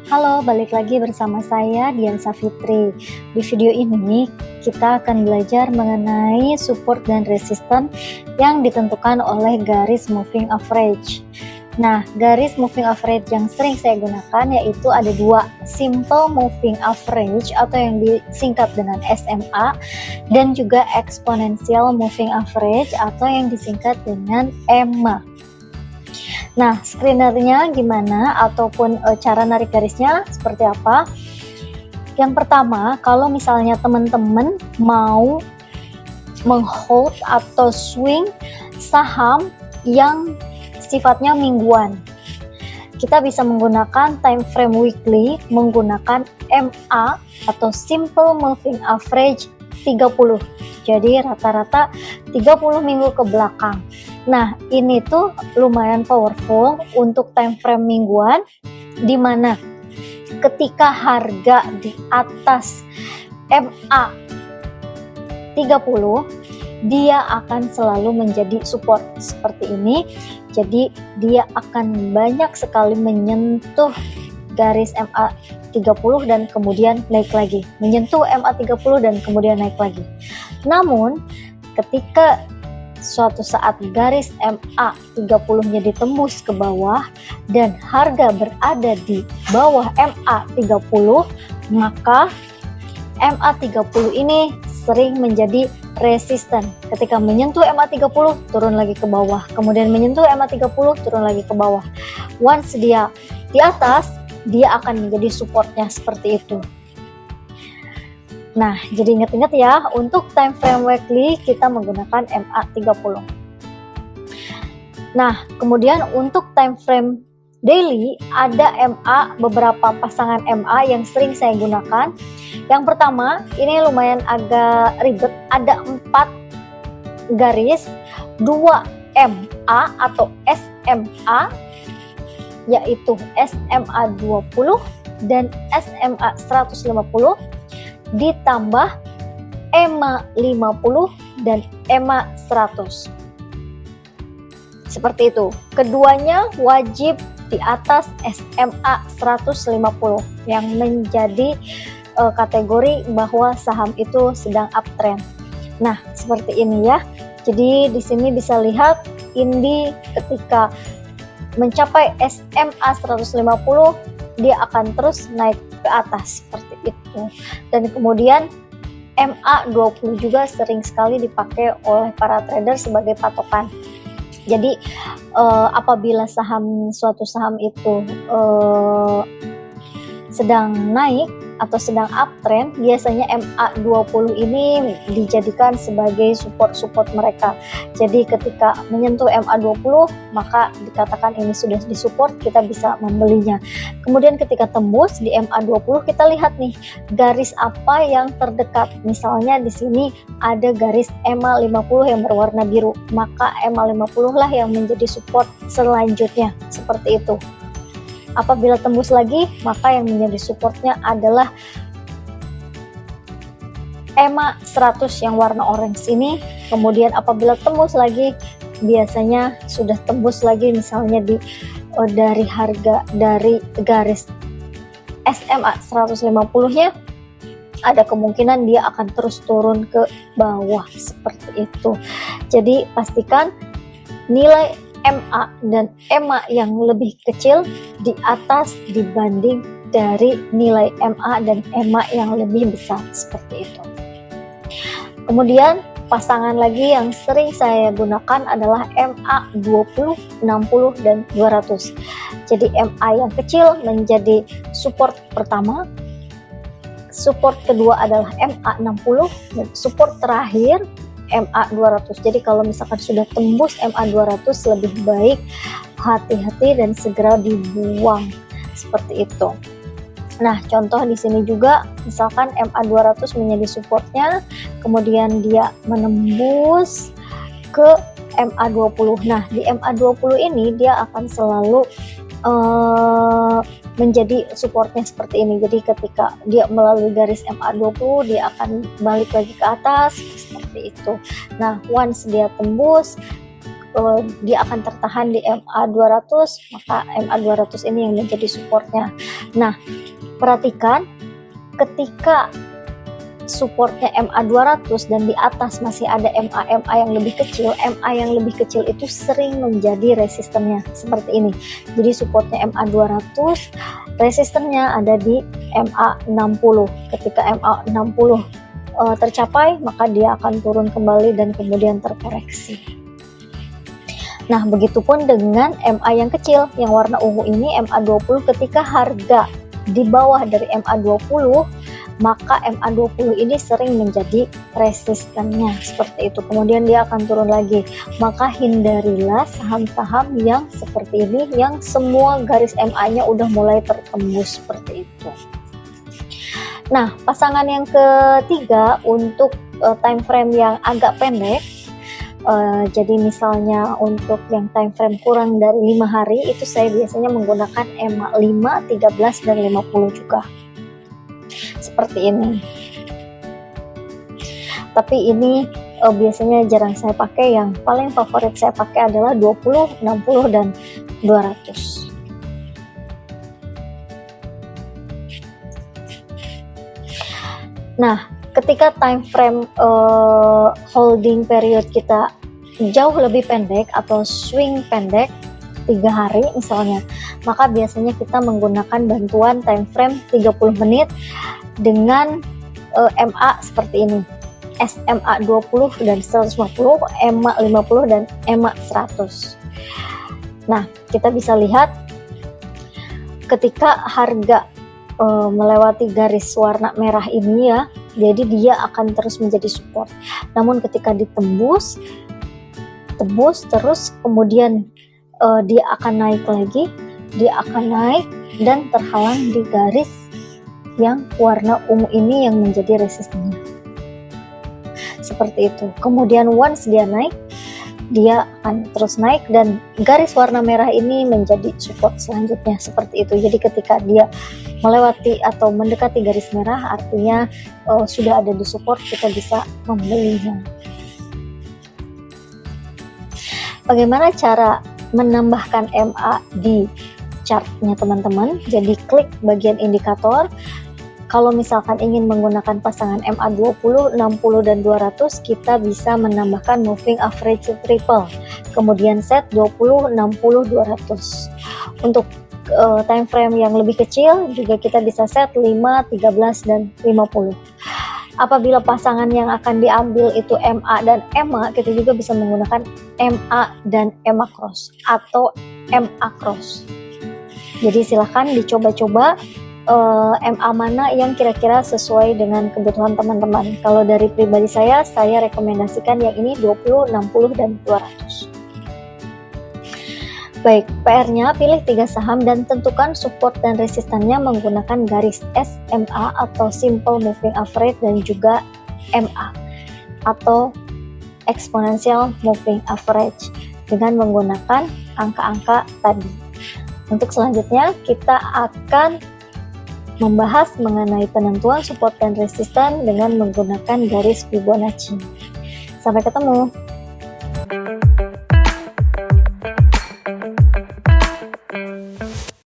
Halo, balik lagi bersama saya Dian Safitri. Di video ini kita akan belajar mengenai support dan resistance yang ditentukan oleh garis moving average. Nah, garis moving average yang sering saya gunakan yaitu ada dua, simple moving average atau yang disingkat dengan SMA, dan juga exponential moving average atau yang disingkat dengan EMA. Nah, screenernya gimana ataupun cara narik garisnya seperti apa? Yang pertama, kalau misalnya teman-teman mau menghold atau swing saham yang sifatnya mingguan, kita bisa menggunakan time frame weekly menggunakan MA atau simple moving average 30. Jadi rata-rata 30 minggu ke belakang. Nah, ini tuh lumayan powerful untuk time frame mingguan, di mana ketika harga di atas MA 30, dia akan selalu menjadi support seperti ini. Jadi dia akan banyak sekali menyentuh garis MA 30 dan kemudian naik lagi, menyentuh MA 30 dan kemudian naik lagi. Namun ketika suatu saat garis MA 30-nya ditembus ke bawah dan harga berada di bawah MA 30, maka MA 30 ini sering menjadi resisten. Ketika menyentuh MA 30, turun lagi ke bawah, kemudian menyentuh MA 30, turun lagi ke bawah. Once dia di atas, dia akan menjadi supportnya seperti itu. Nah, jadi ingat-ingat ya, untuk time frame weekly kita menggunakan MA 30. Nah, kemudian untuk time frame daily ada MA, beberapa pasangan MA yang sering saya gunakan. Yang pertama, ini lumayan agak ribet, ada 4 garis, 2 MA atau SMA, yaitu SMA 20 dan SMA 150, ditambah EMA 50 dan EMA 100. Seperti itu. Keduanya wajib di atas SMA 150 yang menjadi kategori bahwa saham itu sedang uptrend. Nah, seperti ini ya. Jadi di sini bisa lihat ini ketika mencapai SMA 150, dia akan terus naik ke atas seperti itu. Dan kemudian MA 20 juga sering sekali dipakai oleh para trader sebagai patokan. Jadi apabila suatu saham itu sedang naik atau sedang uptrend, biasanya MA 20 ini dijadikan sebagai support mereka. Jadi ketika menyentuh MA 20, maka dikatakan ini sudah disupport, kita bisa membelinya. Kemudian ketika tembus di MA 20, kita lihat nih garis apa yang terdekat. Misalnya di sini ada garis EMA 50 yang berwarna biru, maka EMA 50 lah yang menjadi support selanjutnya, seperti itu. Apabila tembus lagi, maka yang menjadi supportnya adalah EMA 100 yang warna orange ini. Kemudian apabila tembus lagi, biasanya sudah tembus lagi misalnya dari garis SMA 150-nya, ada kemungkinan dia akan terus turun ke bawah seperti itu. Jadi pastikan nilai MA dan EMA yang lebih kecil di atas dibanding dari nilai MA dan EMA yang lebih besar seperti itu. Kemudian pasangan lagi yang sering saya gunakan adalah MA 20, 60 dan 200. Jadi MA yang kecil menjadi support pertama, support kedua adalah MA 60 dan support terakhir MA 200. Jadi kalau misalkan sudah tembus MA 200, lebih baik hati-hati dan segera dibuang seperti itu. Nah, contoh di sini juga misalkan MA 200 menjadi supportnya, kemudian dia menembus ke MA 20. Nah, di MA 20 ini dia akan selalu menjadi supportnya seperti ini. Jadi ketika dia melalui garis MA 20, dia akan balik lagi ke atas seperti itu. Nah, once dia tembus dia akan tertahan di MA 200, maka MA 200 ini yang menjadi supportnya. Nah, perhatikan ketika supportnya MA 200 dan di atas masih ada MA yang lebih kecil, MA yang lebih kecil itu sering menjadi resistennya seperti ini. Jadi supportnya MA 200, resistennya ada di MA 60. Ketika MA 60 tercapai, maka dia akan turun kembali dan kemudian terkoreksi. Nah, begitupun dengan MA yang kecil, yang warna ungu ini MA 20, ketika harga di bawah dari MA 20, maka MA 20 ini sering menjadi resistennya seperti itu. Kemudian dia akan turun lagi. Maka hindarilah saham-saham yang seperti ini, yang semua garis MA-nya udah mulai tertembus seperti itu. Nah, pasangan yang ketiga untuk time frame yang agak pendek. Jadi misalnya untuk yang time frame kurang dari 5 hari, itu saya biasanya menggunakan MA 5, 13, dan 50 juga. Seperti ini. Tapi ini biasanya jarang saya pakai. Yang paling favorit saya pakai adalah 20, 60, dan 200. Nah, ketika time frame holding period kita jauh lebih pendek atau swing pendek 3 hari misalnya, maka biasanya kita menggunakan bantuan time frame 30 menit dengan MA seperti ini, SMA 20 dan 150, MA 50 dan MA 100. Nah, kita bisa lihat ketika harga melewati garis warna merah ini ya, jadi dia akan terus menjadi support. Namun ketika ditembus terus, kemudian dia akan naik lagi, dan terhalang di garis yang warna ungu ini yang menjadi resistennya. Seperti itu. Kemudian once dia naik, dia akan terus naik dan garis warna merah ini menjadi support selanjutnya seperti itu. Jadi ketika dia melewati atau mendekati garis merah, artinya sudah ada di support, kita bisa membelinya. Bagaimana cara menambahkan MA di chartnya teman-teman? Jadi klik bagian indikator. Kalau misalkan ingin menggunakan pasangan MA 20, 60, dan 200, kita bisa menambahkan moving average triple. Kemudian set 20, 60, 200. Untuk time frame yang lebih kecil juga kita bisa set 5, 13, dan 50. Apabila pasangan yang akan diambil itu MA dan EMA, kita juga bisa menggunakan MA dan EMA cross atau MA cross. Jadi silahkan dicoba-coba MA mana yang kira-kira sesuai dengan kebutuhan teman-teman. Kalau dari pribadi saya rekomendasikan yang ini 20, 60, dan 200. Baik, PR-nya pilih 3 saham dan tentukan support dan resistannya menggunakan garis SMA atau Simple Moving Average dan juga MA atau Exponential Moving Average dengan menggunakan angka-angka tadi. Untuk selanjutnya kita akan membahas mengenai penentuan support dan resisten dengan menggunakan garis Fibonacci. Sampai ketemu.